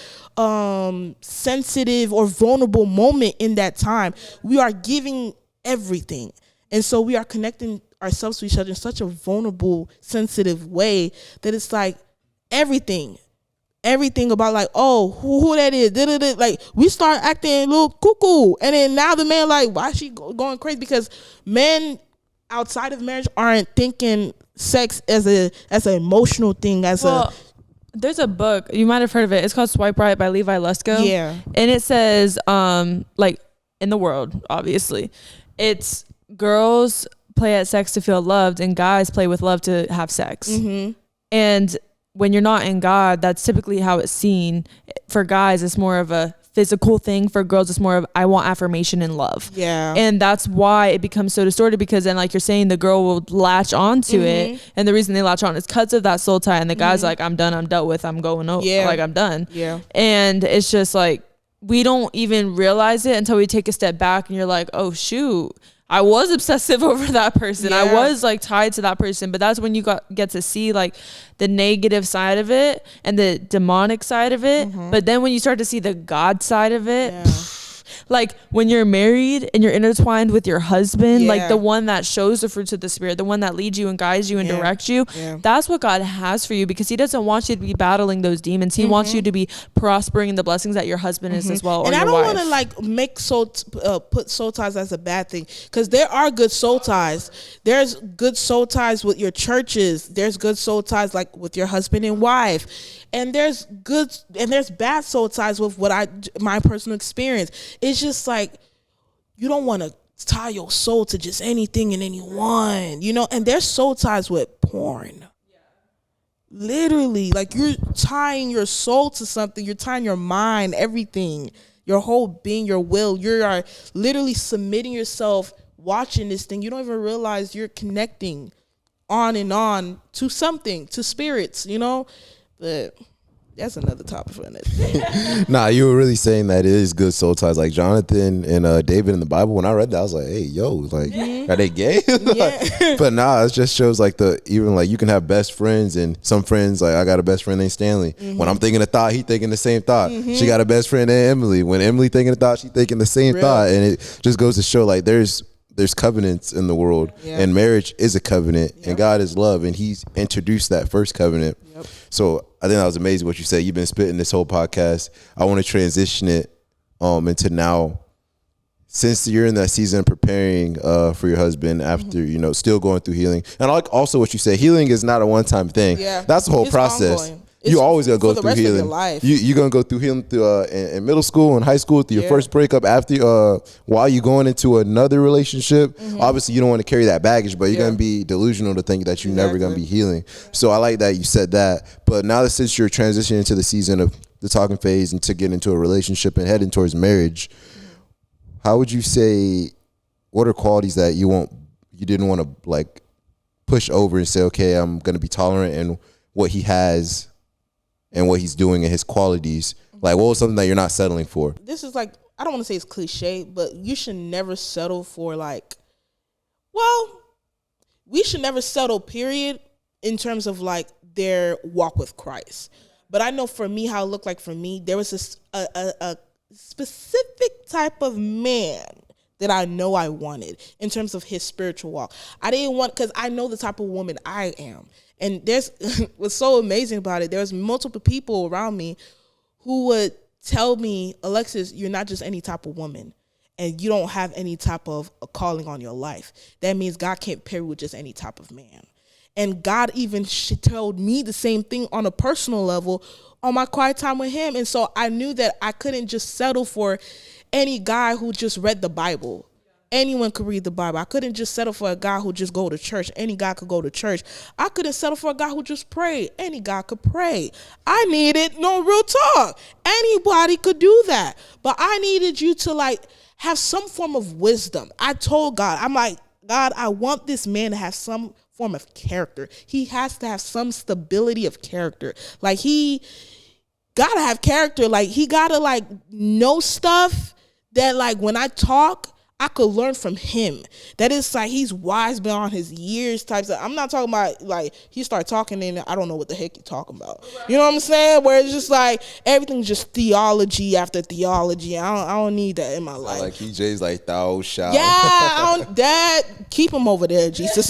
sensitive or vulnerable moment in that time, we are giving everything. And so we are connecting ourselves to each other in such a vulnerable, sensitive way that it's like everything everything about like, oh, who that is, like we start acting a little cuckoo, and then now the man like, why she going crazy? Because men outside of marriage aren't thinking sex as an emotional thing, there's a book, you might have heard of it. It's called Swipe Right by Levi Lusko. Yeah. And it says, like in the world, obviously, it's girls play at sex to feel loved and guys play with love to have sex. Mm-hmm. And when you're not in God, that's typically how it's seen. For guys, it's more of a physical thing. For girls, it's more of, I want affirmation and love. Yeah. And that's why it becomes so distorted, because then, like you're saying, the girl will latch onto it. And the reason they latch on is because of that soul tie. And the guy's like, I'm done, I'm dealt with, I'm going over. Yeah. Like, I'm done. Yeah. And it's just like, we don't even realize it until we take a step back and you're like, oh, shoot. I was obsessive over that person. Yeah. I was like tied to that person. But that's when you get to see like the negative side of it and the demonic side of it. But then when you start to see the God side of it, like when you're married and you're intertwined with your husband, like the one that shows the fruits of the spirit, the one that leads you and guides you and directs you, that's what God has for you, because he doesn't want you to be battling those demons. He wants you to be prospering in the blessings that your husband is as well. And or I your don't wife. want to like make put soul ties as a bad thing, because there are good soul ties. There's good soul ties with your churches. There's good soul ties like with your husband and wife. And there's bad soul ties with my personal experience. It's just like, you don't want to tie your soul to just anything and anyone, you know. And there's soul ties with porn. Literally, like you're tying your soul to something. You're tying your mind, everything, your whole being, your will. You are literally submitting yourself, watching this thing. You don't even realize you're connecting on and on to something, to spirits, you know. But that's another topic for another day. Nah, you were really saying that it is good soul ties. Like Jonathan and David in the Bible, when I read that, I was like, hey, yo, like, are they gay? But nah, it just shows like even like you can have best friends, and some friends, like I got a best friend named Stanley. When I'm thinking a thought, he thinking the same thought. She got a best friend named Emily. When Emily thinking a thought, she thinking the same thought. And it just goes to show like there's covenants in the world, and marriage is a covenant, and God is love, and he's introduced that first covenant. So I think that was amazing what you said. You've been spitting this whole podcast. I want to transition it into now, since you're in that season preparing for your husband after, you know, still going through healing. And I like also what you said, healing is not a one-time thing. That's the whole process. Ongoing. You always gonna go through rest healing. Of your life. You're gonna go through healing through in middle school and high school, through your first breakup, after while you're going into another relationship. Obviously, you don't want to carry that baggage, but you're gonna be delusional to think that you're never gonna be healing. So I like that you said that. But now that since you're transitioning into the season of the talking phase and to get into a relationship and heading towards marriage, how would you say, what are qualities that you didn't want to like push over and say, okay, I'm gonna be tolerant in what he has and what he's doing and his qualities? Like, what was something that you're not settling for? This is like, I don't want to say it's cliche, but you should never settle for we should never settle, period, in terms of like their walk with Christ. But I know for me, how it looked like for me, there was a specific type of man that I know I wanted in terms of his spiritual walk. I didn't want, because I know the type of woman I am. And there's what's so amazing about it, there's multiple people around me who would tell me, Alexis, you're not just any type of woman, and you don't have any type of a calling on your life. That means God can't pair you with just any type of man. And God even told me the same thing on a personal level on my quiet time with him. And so I knew that I couldn't just settle for any guy who just read the Bible. Anyone could read the Bible. I couldn't just settle for a guy who just go to church. Any guy could go to church. I couldn't settle for a guy who just prayed. Any guy could pray. I needed, no, real talk, anybody could do that. But I needed you to like have some form of wisdom. I told God, I'm like, God, I want this man to have some form of character. He has to have some stability of character. Like he gotta have character. Like he gotta like know stuff that like when I talk, I could learn from him. That is like he's wise beyond his years types of. I'm not talking about like he start talking and I don't know what the heck he's talking about. You know what I'm saying? Where it's just like everything's just theology after theology. I don't need that in my life. Like EJ's like thou shalt. Yeah, Dad, keep him over there, Jesus.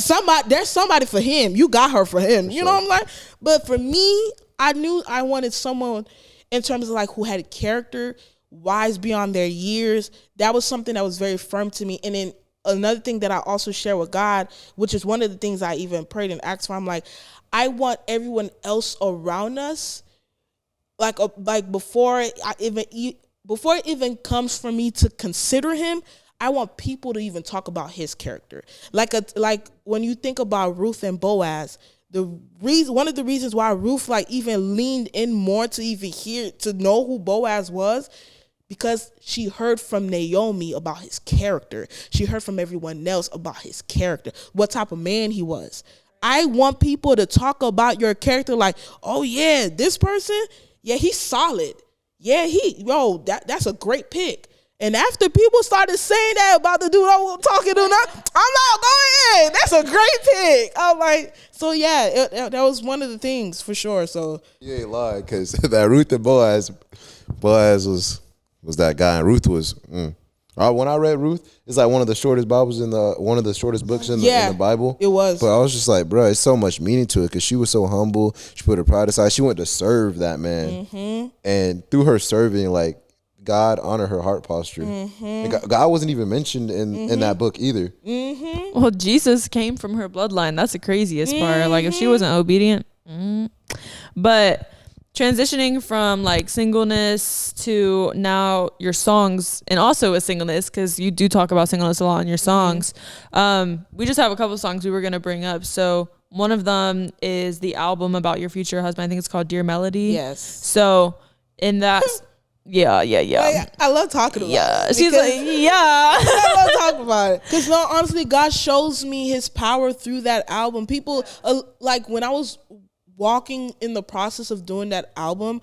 There's somebody for him. You got her for him. You know what I'm like? But for me, I knew I wanted someone in terms of like who had character, wise beyond their years. That was something that was very firm to me. And then another thing that I also share with God, which is one of the things I even prayed and asked for, I'm like, I want everyone else around us, like before it even comes for me to consider him, I want people to even talk about his character. Like when you think about Ruth and Boaz, one of the reasons why Ruth like even leaned in more to even hear to know who Boaz was, because she heard from Naomi about his character. She heard from everyone else about his character, what type of man he was. I want people to talk about your character like, oh yeah, this person, yeah, he's solid. Yeah, that's a great pick. And after people started saying that about the dude I'm talking to, I'm like, go ahead. That's a great pick. I'm like, so yeah, that was one of the things for sure. So You ain't lying, because that Ruth and Boaz was that guy, and Ruth was. When I read Ruth, it's like one of the shortest Bibles one of the shortest books in the Bible. It was. But I was just like, bro, it's so much meaning to it, because she was so humble. She put her pride aside. She went to serve that man, and through her serving, like, God honored her heart posture. And God wasn't even mentioned in that book either. Well, Jesus came from her bloodline. That's the craziest part. Like, if she wasn't obedient. But transitioning from like singleness to now your songs, and also with singleness, because you do talk about singleness a lot in your songs. We just have a couple of songs we were going to bring up. So one of them is the album about your future husband. I think it's called Dear Melody. yes. So in that... Yeah. I love talking about it. Yeah. She's like, yeah. I love talking about it. Because no, honestly, God shows me his power through that album. People, like when I was walking in the process of doing that album,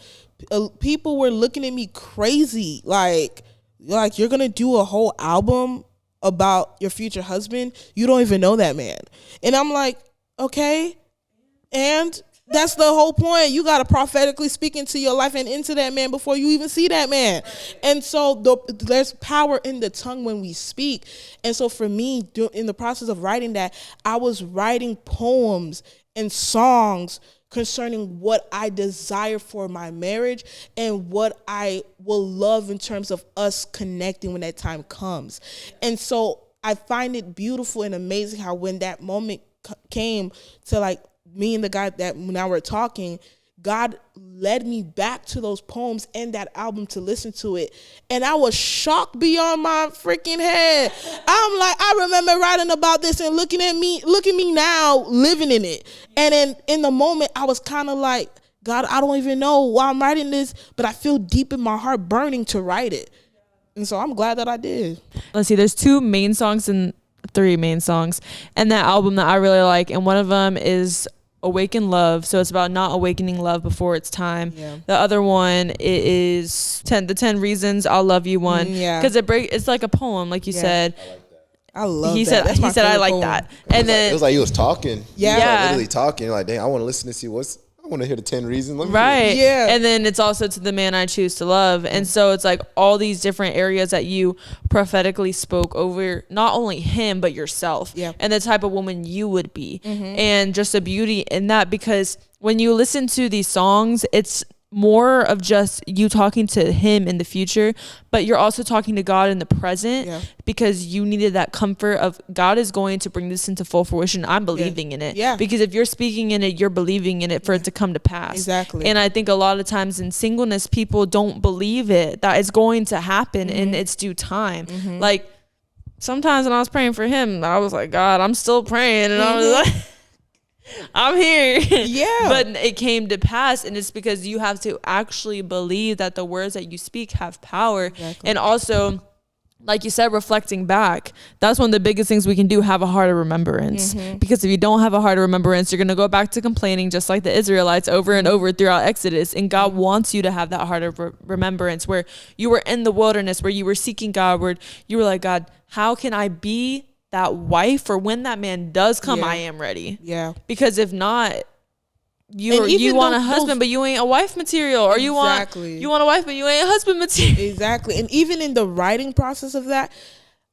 people were looking at me crazy. Like you're going to do a whole album about your future husband? You don't even know that man. And I'm like, okay. And that's the whole point. You got to prophetically speak into your life and into that man before you even see that man. And so there's power in the tongue when we speak. And so for me, in the process of writing that, I was writing poems and songs concerning what I desire for my marriage and what I will love in terms of us connecting when that time comes. And so I find it beautiful and amazing how when that moment came to like me and the guy that now we're talking, God led me back to those poems and that album to listen to it. And I was shocked beyond my freaking head. I'm like, I remember writing about this and look at me now living in it. And then in the moment, I was kind of like, God, I don't even know why I'm writing this, but I feel deep in my heart burning to write it. And so I'm glad that I did. Let's see, there's 2 main songs and 3 main songs and that album that I really like. And one of them is Awaken Love. So it's about not awakening love before it's time. Yeah. The other one is 10 Reasons I'll Love You one. Because it's like a poem, like you said. I love he that. He said I like that. And then it was like he was talking. Yeah. He was like literally talking. Like, dang, I want to listen to see I want to hear the 10 reasons. Right. Yeah. And then it's also to the man I choose to love. And so it's like all these different areas that you prophetically spoke over, not only him, but yourself. Yeah. And the type of woman you would be. And just the beauty in that, because when you listen to these songs, it's more of just you talking to him in the future, but you're also talking to God in the present, because you needed that comfort of God is going to bring this into full fruition. I'm believing in it. Yeah. Because if you're speaking in it, you're believing in it for it to come to pass. Exactly. And I think a lot of times in singleness, people don't believe it, that it's going to happen in its due time. Like sometimes when I was praying for him, I was like, God, I'm still praying. And I was like, I'm here. Yeah. But it came to pass, and it's because you have to actually believe that the words that you speak have power. Exactly. And also, like you said, reflecting back, that's one of the biggest things we can do, have a heart of remembrance. Because if you don't have a heart of remembrance, you're going to go back to complaining just like the Israelites over and over throughout Exodus. And God wants you to have that heart of remembrance, where you were in the wilderness, where you were seeking God, where you were like, God, how can I be that wife for when that man does come? I am ready. Yeah. Because if not, you want a husband, but you ain't a wife material, or you want a wife, but you ain't a husband material. Exactly. And even in the writing process of that,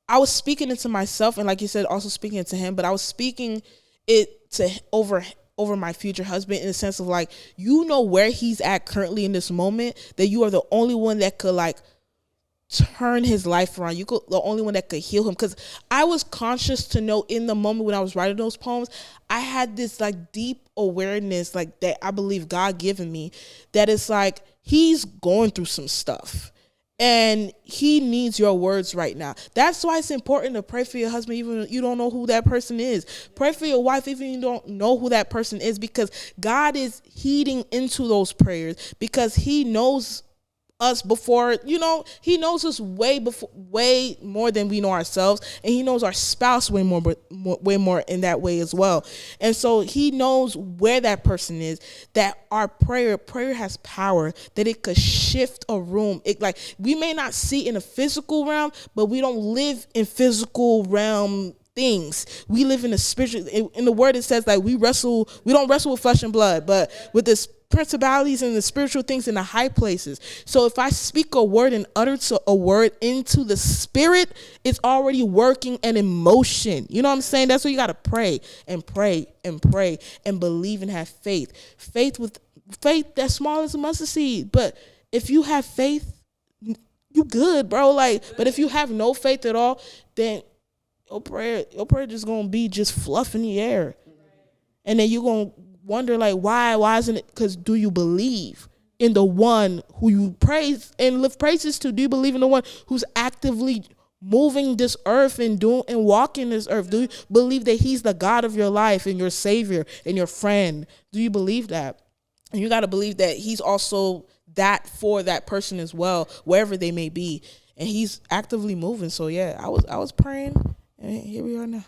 I was speaking it to myself, and like you said, also speaking it to him, but I was speaking it to over over my future husband in the sense of like, you know where he's at currently in this moment, that you are the only one that could like turn his life around. You could, the only one that could heal him. Because I was conscious to know in the moment when I was writing those poems, I had this like deep awareness, like that I believe God given me, that it's like he's going through some stuff and he needs your words right now. That's why it's important to pray for your husband even if you don't know who that person is. Pray for your wife even if you don't know who that person is, because God is heeding into those prayers, because he knows us before, he knows us way more than we know ourselves, and he knows our spouse way more in that way as well. And so he knows where that person is, that our prayer has power, that it could shift a room. It, like, we may not see in a physical realm, but we don't live in physical realm things. We live in a spiritual, in the word it says like we don't wrestle with flesh and blood, but with this principalities and the spiritual things in the high places. So if I speak a word and utter a word into the spirit, it's already working and in motion. You know what I'm saying? That's why you got to pray and pray and pray and believe and have faith. Faith that's small as a mustard seed. But if you have faith, you good, bro. Like, but if you have no faith at all, then your prayer just gonna be just fluff in the air. And then you're gonna wonder like, why isn't it? Because do you believe in the one who you praise and lift praises to? Do you believe in the one who's actively moving this earth and walking this earth? Do you believe that he's the God of your life and your savior and your friend? Do you believe that? And you got to believe that he's also that for that person as well, wherever they may be, and he's actively moving. So yeah, I was praying, and here we are now.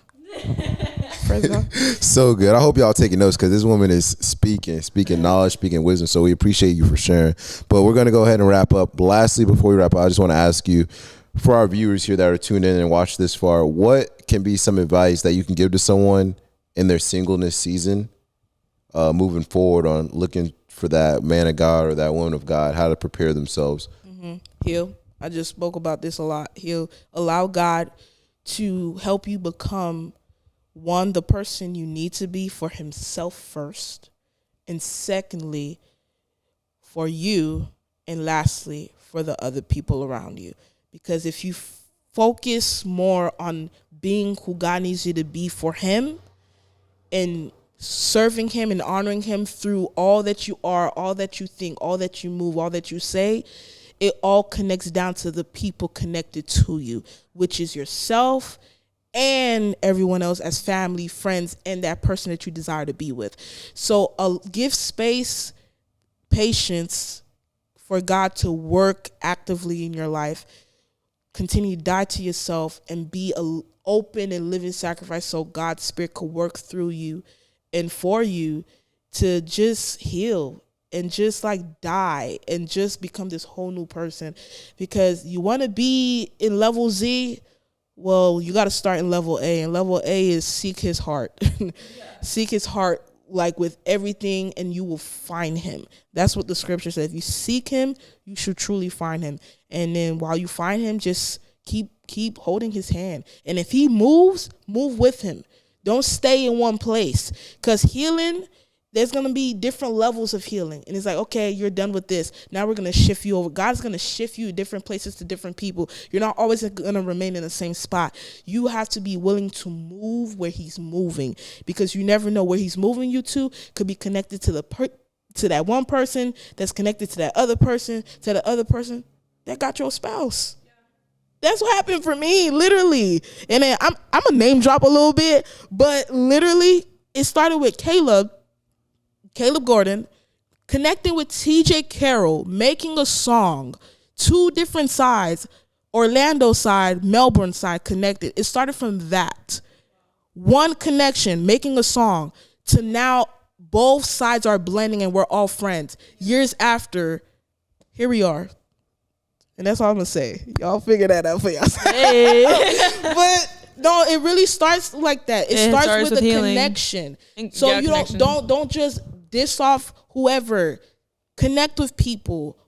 So good. I hope y'all taking notes, because this woman is speaking knowledge, speaking wisdom. So we appreciate you for sharing. But we're going to go ahead and wrap up. Lastly, before we wrap up, I just want to ask you, for our viewers here that are tuned in and watch this far, what can be some advice that you can give to someone in their singleness season, moving forward on looking for that man of God or that woman of God, how to prepare themselves? Heal. I just spoke about this a lot. Heal. Allow God to help you become one, the person you need to be for himself first, and secondly, for you, and lastly, for the other people around you. Because if you focus more on being who God needs you to be for him, and serving him and honoring him through all that you are, all that you think, all that you move, all that you say, it all connects down to the people connected to you, which is yourself and everyone else as family, friends, and that person that you desire to be with. So give space, patience for God to work actively in your life. Continue to die to yourself and be an open and living sacrifice so God's spirit could work through you and for you to just heal and just like die and just become this whole new person. Because you want to be in level Z, well, you got to start in level A, and level A is seek his heart. Seek his heart like with everything, and you will find him. That's what the scripture says. If you seek him, you should truly find him. And then while you find him, just keep holding his hand. And if he moves, move with him. Don't stay in one place, because healing, there's going to be different levels of healing. And it's like, okay, you're done with this. Now we're going to shift you over. God's going to shift you different places to different people. You're not always going to remain in the same spot. You have to be willing to move where he's moving, because you never know where he's moving you to. Could be connected to to that one person that's connected to that other person, to the other person that got your spouse. That's what happened for me, literally. And then I'm a name drop a little bit, but literally it started with Caleb Gordon connecting with TJ Carroll, making a song, two different sides, Orlando side, Melbourne side connected. It started from that. One connection, making a song, to now both sides are blending and we're all friends. Years after, here we are. And that's all I'm going to say. Y'all figure that out for yourself. Hey. But no, it really starts like that. It starts with a connection. So yeah, you don't just diss off whoever. Connect with people.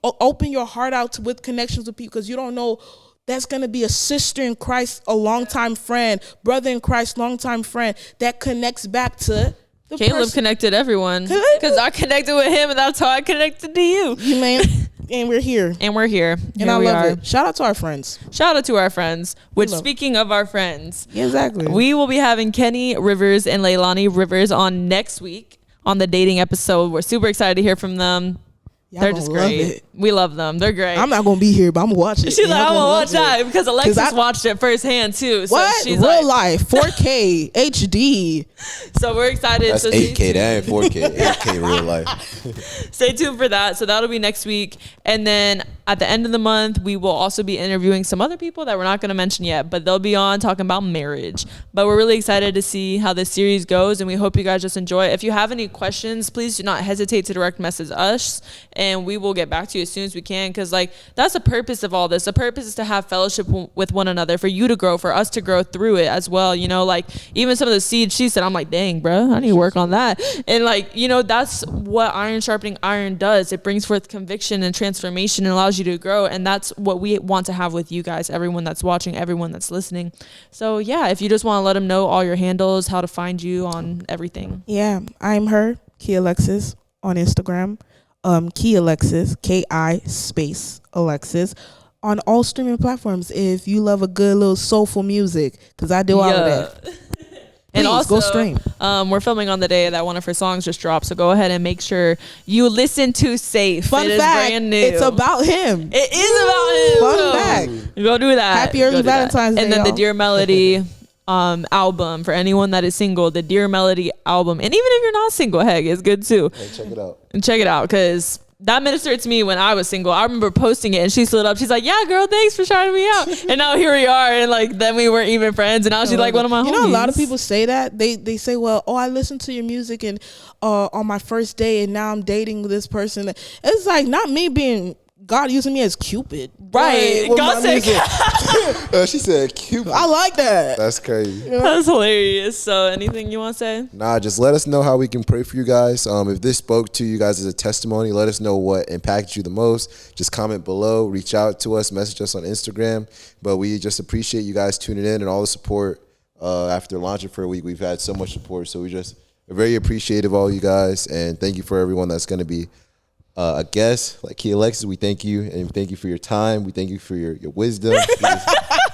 Open your heart out with connections with people, because you don't know, that's going to be a sister in Christ, a longtime friend, brother in Christ, longtime friend, that connects back to Caleb connected everyone because I connected with him, and that's how I connected to you. You man, and we're here. And we're here. And I love it. Shout out to our friends. Shout out to our friends. Which, speaking of our friends, exactly, we will be having Kenny Rivers and Leilani Rivers on next week on the dating episode. We're super excited to hear from them. They're just great. We love them. They're great. I'm not gonna be here, but I'm gonna watch it. She's like, I'm gonna watch that because Alexis watched it firsthand too. So what? She's Real life, 4K, HD. So we're excited. That's 8K. That ain't 4K. 8K real life. Stay tuned for that. So that'll be next week, and then at the end of the month, we will also be interviewing some other people that we're not going to mention yet, but they'll be on talking about marriage. But we're really excited to see how this series goes, and we hope you guys just enjoy it. If you have any questions, please do not hesitate to direct message us, and we will get back to you as soon as we can, because like that's the purpose of all this. The purpose is to have fellowship with one another, for you to grow, for us to grow through it as well. You know, like even some of the seeds she said, I'm like, dang, bro, I need to work on that. And like, you know, that's what iron sharpening iron does. It brings forth conviction and transformation and allows you to grow, and that's what we want to have with you guys, everyone that's watching, everyone that's listening. So yeah, if you just want to let them know all your handles, how to find you on everything. Yeah, I'm her, Ki Alexis, on Instagram. Ki Alexis, Ki space Alexis, on all streaming platforms. If you love a good little soulful music, because I do all of that. And also, go stream. We're filming on the day that one of her songs just dropped, so go ahead and make sure you listen to Safe. Fun it fact, is brand new. it's about him. It is about him. Fun fact. Go do that. Happy early Valentine's Day, and then y'all. the Dear Melody album, for anyone that is single, the Dear Melody album. And even if you're not single, heck, it's good too. Hey, check it out. And check it out, because that ministered to me when I was single. I remember posting it, and she slid up. She's like, "Yeah, girl, thanks for shouting me out." And now here we are, and like then we weren't even friends, and now she's like one of my homies. You know, a lot of people say that they say, "Well, I listened to your music and on my first day, and now I'm dating with this person." It's like not me being God using me as Cupid, right? Like, God said, she said Cupid. I like that. That's crazy. That's hilarious. So, anything you want to say? Nah, just let us know how we can pray for you guys. If this spoke to you guys as a testimony, let us know what impacted you the most. Just comment below, reach out to us, message us on Instagram. But we just appreciate you guys tuning in and all the support. After launching for a week, we've had so much support. So we're very appreciative of all you guys. And thank you for everyone that's going to be a guest like Ki Alexis. We thank you, and we thank you for your time. We thank you for your wisdom.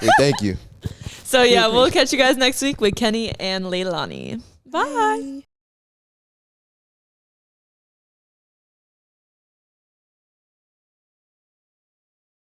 we thank you. So yeah, we'll catch you guys next week with Kenny and Leilani. Bye.